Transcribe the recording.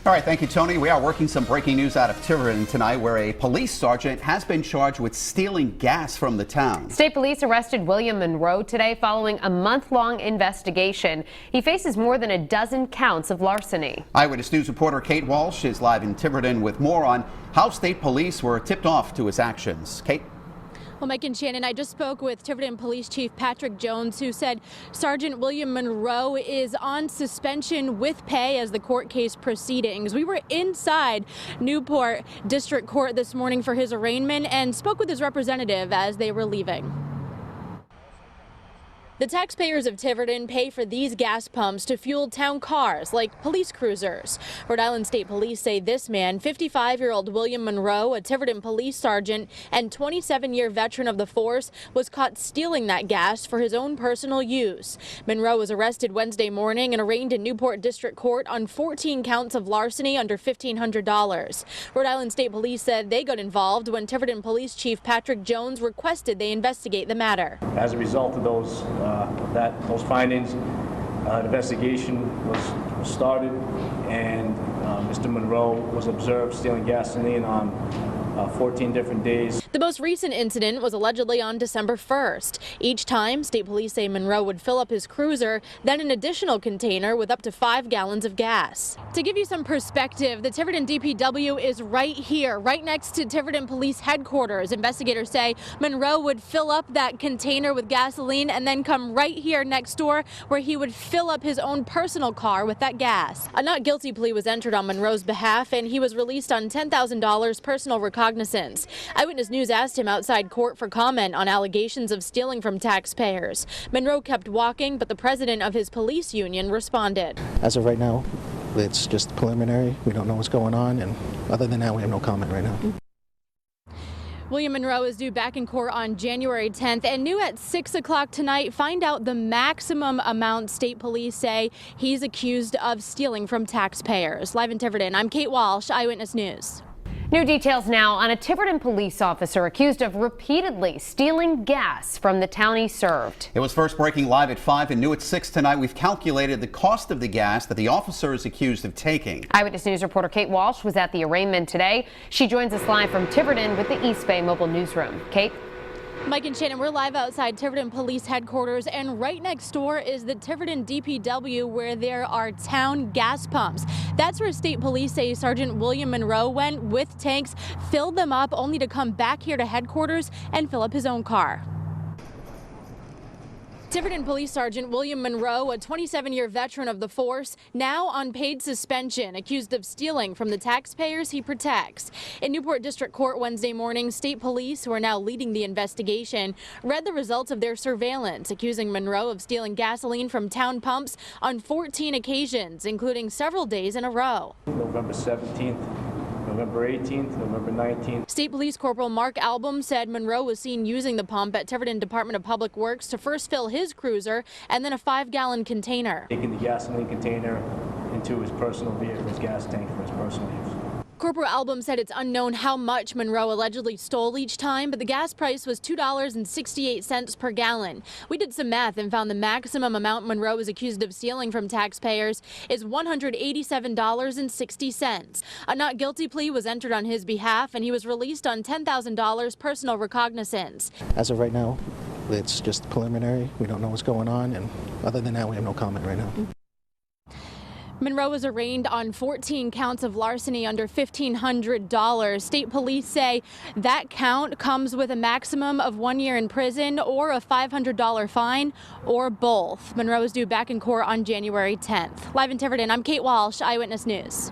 All right, thank you, Tony. We are working some breaking news out of Tiverton tonight, where a police sergeant has been charged with stealing gas from the town. State police arrested William Monroe today following a month-long investigation. He faces more than a dozen counts of larceny. Eyewitness News reporter Kate Walsh is live in Tiverton with more on how state police were tipped off to his actions. Kate? Well, Mike and Shannon, I just spoke with Tiverton Police Chief Patrick Jones, who said Sergeant William Monroe is on suspension with pay as the court case proceedings. We were inside Newport District Court this morning for his arraignment and spoke with his representative as they were leaving. The taxpayers of Tiverton pay for these gas pumps to fuel town cars like police cruisers. Rhode Island State Police say this man, 55-year-old William Monroe, a Tiverton police sergeant and 27-year veteran of the force, was caught stealing that gas for his own personal use. Monroe was arrested Wednesday morning and arraigned in Newport District Court on 14 counts of larceny under $1,500. Rhode Island State Police said they got involved when Tiverton Police Chief Patrick Jones requested they investigate the matter. As a result of those findings, an investigation was started, and Mr. Monroe was observed stealing gasoline on 14 different days. The most recent incident was allegedly on December 1st. Each time, state police say Monroe would fill up his cruiser, then an additional container with up to 5 gallons of gas. To give you some perspective, the Tiverton DPW is right here, right next to Tiverton Police Headquarters. Investigators say Monroe would fill up that container with gasoline and then come right here next door where he would fill up his own personal car with that gas. A not guilty plea was entered on Monroe's behalf and he was released on $10,000 personal recognizance. Eyewitness News asked him outside court for comment on allegations of stealing from taxpayers. Monroe kept walking, but the president of his police union responded. As of right now, it's just preliminary. We don't know what's going on, and other than that, we have no comment right now. William Monroe is due back in court on January 10th, and new at 6 o'clock tonight, find out the maximum amount state police say he's accused of stealing from taxpayers. Live in Tiverton, I'm Kate Walsh, Eyewitness News. New details now on a Tiverton police officer accused of repeatedly stealing gas from the town he served. It was first breaking live at 5 and new at 6 tonight. We've calculated the cost of the gas that the officer is accused of taking. Eyewitness News reporter Kate Walsh was at the arraignment today. She joins us live from Tiverton with the East Bay Mobile Newsroom. Kate? Mike and Shannon, we're live outside Tiverton Police Headquarters, and right next door is the Tiverton DPW, where there are town gas pumps. That's where state police say Sergeant William Monroe went with tanks, filled them up, only to come back here to headquarters and fill up his own car. Tiverton Police Sergeant William Monroe, a 27-year veteran of the force, now on paid suspension, accused of stealing from the taxpayers he protects. In Newport District Court Wednesday morning, state police, who are now leading the investigation, read the results of their surveillance, accusing Monroe of stealing gasoline from town pumps on 14 occasions, including several days in a row. November 17th. November 18th, November 19th. State Police Corporal Mark Album said Monroe was seen using the pump at Tiverton Department of Public Works to first fill his cruiser and then a 5-gallon container. Taking the gasoline container into his personal vehicle, his gas tank for his personal use. Corporal Album said it's unknown how much Monroe allegedly stole each time, but the gas price was $2.68 per gallon. We did some math and found the maximum amount Monroe is accused of stealing from taxpayers is $187.60. A not guilty plea was entered on his behalf, and he was released on $10,000 personal recognizance. As of right now, it's just preliminary. We don't know what's going on, and other than that, we have no comment right now. Monroe was arraigned on 14 counts of larceny under $1,500. State police say that count comes with a maximum of 1 year in prison or a $500 fine, or both. Monroe is due back in court on January 10th. Live in Tiverton, I'm Kate Walsh, Eyewitness News.